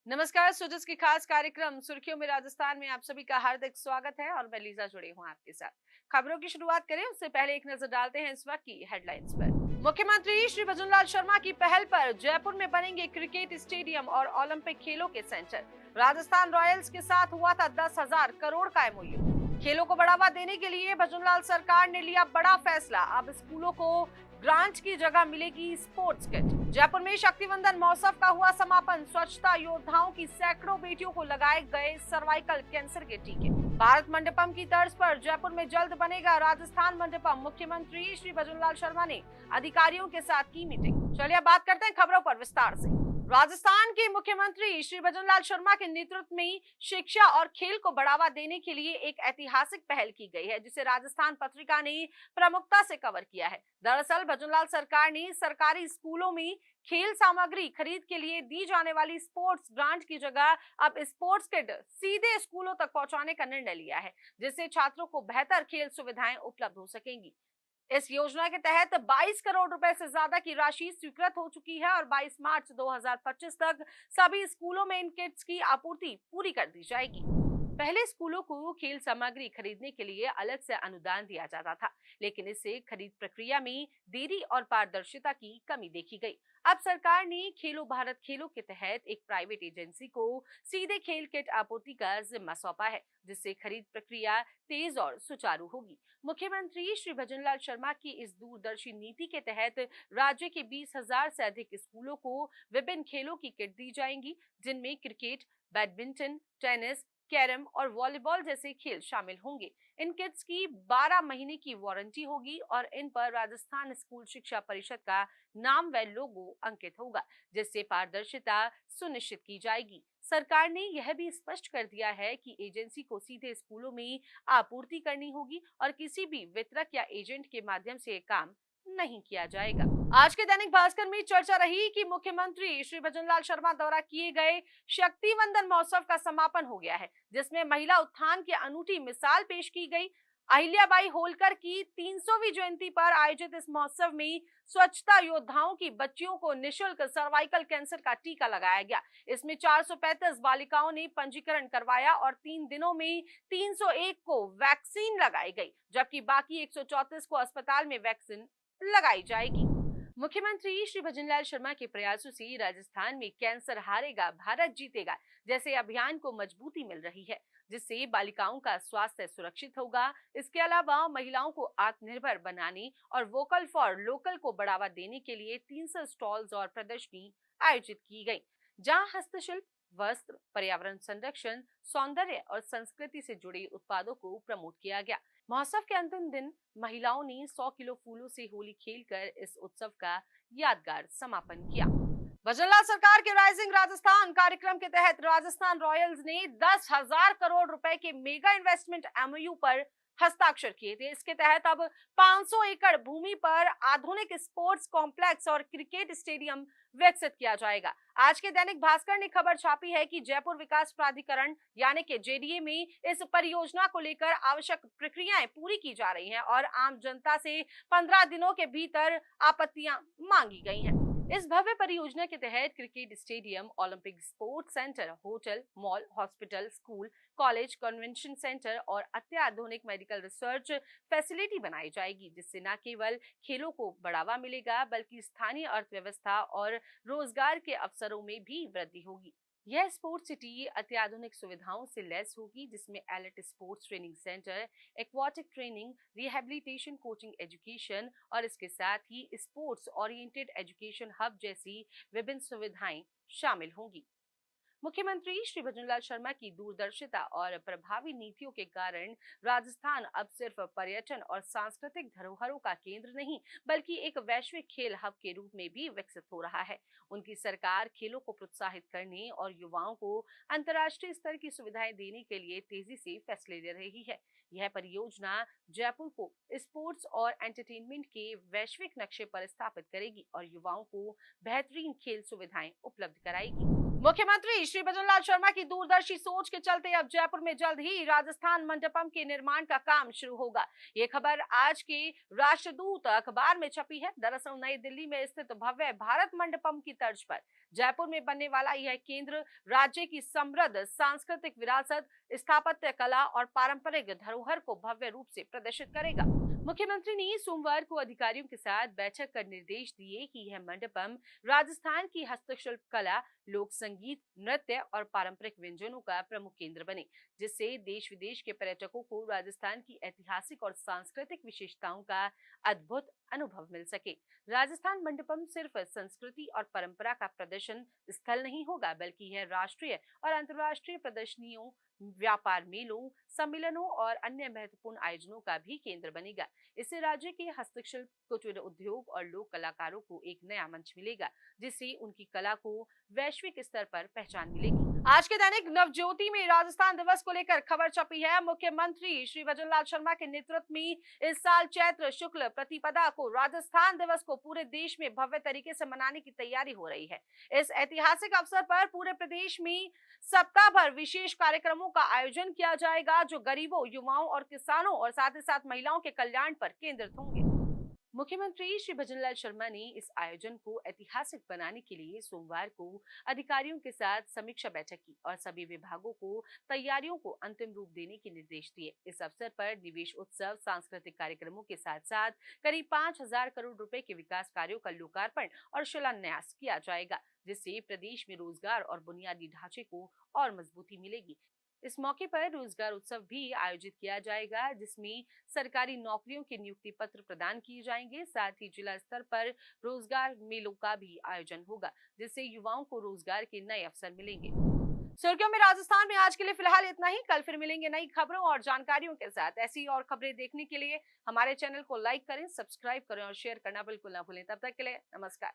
नमस्कार। सुजस की खास कार्यक्रम सुर्खियों में राजस्थान में आप सभी का हार्दिक स्वागत है और मैं लीजा जुड़ी हूं आपके साथ। खबरों की शुरुआत करें उससे पहले एक नजर डालते हैं इस वक्त की हेडलाइंस पर। मुख्यमंत्री श्री भजनलाल शर्मा की पहल पर जयपुर में बनेंगे क्रिकेट स्टेडियम और ओलंपिक खेलों के सेंटर। राजस्थान रॉयल्स के साथ हुआ था 10,000 करोड़ का एमओयू। खेलों को बढ़ावा देने के लिए भजनलाल सरकार ने लिया बड़ा फैसला। अब स्कूलों को ग्रांट की जगह मिलेगी स्पोर्ट्स किट। जयपुर में शक्तिवंदन महोत्सव का हुआ समापन। स्वच्छता योद्धाओं की सैकड़ों बेटियों को लगाए गए सर्वाइकल कैंसर के टीके। भारत मंडपम की तर्ज पर जयपुर में जल्द बनेगा राजस्थान मंडपम। मुख्यमंत्री श्री भजनलाल शर्मा ने अधिकारियों के साथ की मीटिंग। चलिए अब बात करते हैं खबरों पर विस्तार से। राजस्थान के मुख्यमंत्री श्री भजनलाल शर्मा के नेतृत्व में शिक्षा और खेल को बढ़ावा देने के लिए एक ऐतिहासिक पहल की गई है, जिसे राजस्थान पत्रिका ने प्रमुखता से कवर किया है। दरअसल भजनलाल सरकार ने सरकारी स्कूलों में खेल सामग्री खरीद के लिए दी जाने वाली स्पोर्ट्स ग्रांट की जगह अब स्पोर्ट्स किट सीधे स्कूलों तक पहुंचाने का निर्णय लिया है, जिससे छात्रों को बेहतर खेल सुविधाएं उपलब्ध हो सकेंगी। इस योजना के तहत 22 करोड़ रुपए से ज्यादा की राशि स्वीकृत हो चुकी है और 22 मार्च 2025 तक सभी स्कूलों में इन किट्स की आपूर्ति पूरी कर दी जाएगी। पहले स्कूलों को खेल सामग्री खरीदने के लिए अलग से अनुदान दिया जाता था, लेकिन इससे खरीद प्रक्रिया में देरी और पारदर्शिता की कमी देखी गई। अब सरकार ने खेलो भारत खेलो के तहत एक प्राइवेट एजेंसी को सीधे खेल किट आपूर्ति का जिम्मा सौंपा है, जिससे खरीद प्रक्रिया तेज और सुचारू होगी। मुख्यमंत्री श्री भजनलाल शर्मा की इस दूरदर्शी नीति के तहत राज्य के 20,000 से अधिक स्कूलों को विभिन्न खेलों की किट दी जाएंगी, जिनमें क्रिकेट, बैडमिंटन, टेनिस, कैरम और वॉलीबॉल जैसे खेल शामिल होंगे। इन किट्स की 12 महीने की वारंटी होगी और इन पर राजस्थान स्कूल शिक्षा परिषद का नाम व लोगो अंकित होगा, जिससे पारदर्शिता सुनिश्चित की जाएगी। सरकार ने यह भी स्पष्ट कर दिया है कि एजेंसी को सीधे स्कूलों में आपूर्ति करनी होगी और किसी भी वितरक या एजेंट के माध्यम से ये काम नहीं किया जाएगा। आज के दैनिक भास्कर में चर्चा रही कि मुख्यमंत्री श्री भजनलाल शर्मा द्वारा किए गए शक्तिवंदन महोत्सव का समापन हो गया है, जिसमें महिला उत्थान की अनूठी मिसाल पेश की गई। अहिल्याबाई होलकर की 300वीं जयंती पर आयोजित इस महोत्सव में स्वच्छता योद्धाओं की बच्चियों को निशुल्क सर्वाइकल कैंसर का टीका लगाया गया। इसमें 435 बालिकाओं ने पंजीकरण करवाया और 3 दिनों में 301 को वैक्सीन लगाई गई, जबकि बाकी 134 को अस्पताल में वैक्सीन लगाई जाएगी। मुख्यमंत्री श्री भजनलाल शर्मा के प्रयासों से राजस्थान में कैंसर हारेगा भारत जीतेगा जैसे अभियान को मजबूती मिल रही है, जिससे बालिकाओं का स्वास्थ्य सुरक्षित होगा। इसके अलावा महिलाओं को आत्मनिर्भर बनाने और वोकल फॉर लोकल को बढ़ावा देने के लिए 300 स्टॉल्स और प्रदर्शनी आयोजित की गई, जहां हस्तशिल्प, वस्त्र, पर्यावरण संरक्षण, सौंदर्य और संस्कृति से जुड़े उत्पादों को प्रमोट किया गया। महोत्सव के अंतिम दिन महिलाओं ने 100 किलो फूलों से होली खेलकर इस उत्सव का यादगार समापन किया। भजनलाल सरकार के राइजिंग राजस्थान कार्यक्रम के तहत राजस्थान रॉयल्स ने 10,000 करोड़ रुपए के मेगा इन्वेस्टमेंट एमओयू पर हस्ताक्षर किए थे। इसके तहत अब 500 एकड़ भूमि पर आधुनिक स्पोर्ट्स कॉम्प्लेक्स और क्रिकेट स्टेडियम विकसित किया जाएगा। आज के दैनिक भास्कर ने खबर छापी है कि जयपुर विकास प्राधिकरण यानी कि जेडीए में इस परियोजना को लेकर आवश्यक प्रक्रियाएं पूरी की जा रही हैं और आम जनता से 15 दिनों के भीतर आपत्तियां मांगी गई हैं। इस भव्य परियोजना के तहत cricket stadium, Olympic sports centre, hotel, mall, hospital, school, college, convention centre और अत्याधुनिक मेडिकल रिसर्च फैसिलिटी बनाई जाएगी, जिससे न केवल खेलों को बढ़ावा मिलेगा बल्कि स्थानीय अर्थव्यवस्था और रोजगार के अवसरों में भी वृद्धि होगी। यह स्पोर्ट्स सिटी अत्याधुनिक सुविधाओं से लैस होगी, जिसमें elite sports training centre, aquatic training, rehabilitation, coaching, education और इसके साथ ही स्पोर्ट्स ओरिएंटेड एजुकेशन हब जैसी विभिन्न सुविधाएं शामिल होंगी। मुख्यमंत्री श्री भजनलाल शर्मा की दूरदर्शिता और प्रभावी नीतियों के कारण राजस्थान अब सिर्फ पर्यटन और सांस्कृतिक धरोहरों का केंद्र नहीं बल्कि एक वैश्विक खेल हब के रूप में भी विकसित हो रहा है। उनकी सरकार खेलों को प्रोत्साहित करने और युवाओं को अंतर्राष्ट्रीय स्तर की सुविधाएं देने के लिए तेजी से फैसले ले रही है। यह परियोजना जयपुर को स्पोर्ट्स और एंटरटेनमेंट के वैश्विक नक्शे पर स्थापित करेगी और युवाओं को बेहतरीन खेल सुविधाएं उपलब्ध कराएगी। मुख्यमंत्री श्री भजनलाल शर्मा की दूरदर्शी सोच के चलते अब जयपुर में जल्द ही राजस्थान मंडपम के निर्माण का काम शुरू होगा। ये खबर आज के राष्ट्रदूत अखबार में छपी है। दरअसल नई दिल्ली में स्थित भव्य भारत मंडपम की तर्ज पर जयपुर में बनने वाला यह केंद्र राज्य की समृद्ध सांस्कृतिक विरासत, स्थापत्य कला और पारंपरिक धरोहर को भव्य रूप से प्रदर्शित करेगा। मुख्यमंत्री ने सोमवार को अधिकारियों के साथ बैठक कर निर्देश दिए कि यह मंडपम राजस्थान की हस्तशिल्प कला, लोक संगीत, नृत्य और पारंपरिक व्यंजनों का प्रमुख केंद्र बने, जिससे देश विदेश के पर्यटकों को राजस्थान की ऐतिहासिक और सांस्कृतिक विशेषताओं का अद्भुत अनुभव मिल सके। राजस्थान मंडपम सिर्फ संस्कृति और परंपरा का प्रदर्शन स्थल नहीं होगा, बल्कि यह राष्ट्रीय और अंतर्राष्ट्रीय प्रदर्शनियों, व्यापार मेलों, सम्मेलनों और अन्य महत्वपूर्ण आयोजनों का भी केंद्र बनेगा। इससे राज्य के हस्तशिल्प, कुटीर उद्योग और लोक कलाकारों को एक नया मंच मिलेगा, जिससे उनकी कला को वैश्विक स्तर पर पहचान मिलेगी। आज के दैनिक नवज्योति में राजस्थान दिवस को लेकर खबर छपी है। मुख्यमंत्री श्री भजनलाल शर्मा के नेतृत्व में इस साल चैत्र शुक्ल प्रतिपदा को राजस्थान दिवस को पूरे देश में भव्य तरीके से मनाने की तैयारी हो रही है। इस ऐतिहासिक अवसर पर पूरे प्रदेश में सप्ताह भर विशेष कार्यक्रमों का आयोजन किया जाएगा, जो गरीबों, युवाओं और किसानों और साथ ही साथ महिलाओं के कल्याण पर केंद्रित होंगे। मुख्यमंत्री श्री भजनलाल शर्मा ने इस आयोजन को ऐतिहासिक बनाने के लिए सोमवार को अधिकारियों के साथ समीक्षा बैठक की और सभी विभागों को तैयारियों को अंतिम रूप देने के निर्देश दिए। इस अवसर पर निवेश उत्सव, सांस्कृतिक कार्यक्रमों के साथ साथ करीब 5,000 करोड़ रुपए के विकास कार्यों का लोकार्पण और शिलान्यास किया जाएगा, जिससे प्रदेश में रोजगार और बुनियादी ढांचे को और मजबूती मिलेगी। इस मौके पर रोजगार उत्सव भी आयोजित किया जाएगा, जिसमें सरकारी नौकरियों के नियुक्ति पत्र प्रदान किए जाएंगे। साथ ही जिला स्तर पर रोजगार मेलों का भी आयोजन होगा, जिससे युवाओं को रोजगार के नए अवसर मिलेंगे। सुर्खियों में राजस्थान में आज के लिए फिलहाल इतना ही। कल फिर मिलेंगे नई खबरों और जानकारियों के साथ। ऐसी और खबरें देखने के लिए हमारे चैनल को लाइक करें, सब्सक्राइब करें और शेयर करना बिल्कुल ना भूलें। तब तक के लिए नमस्कार।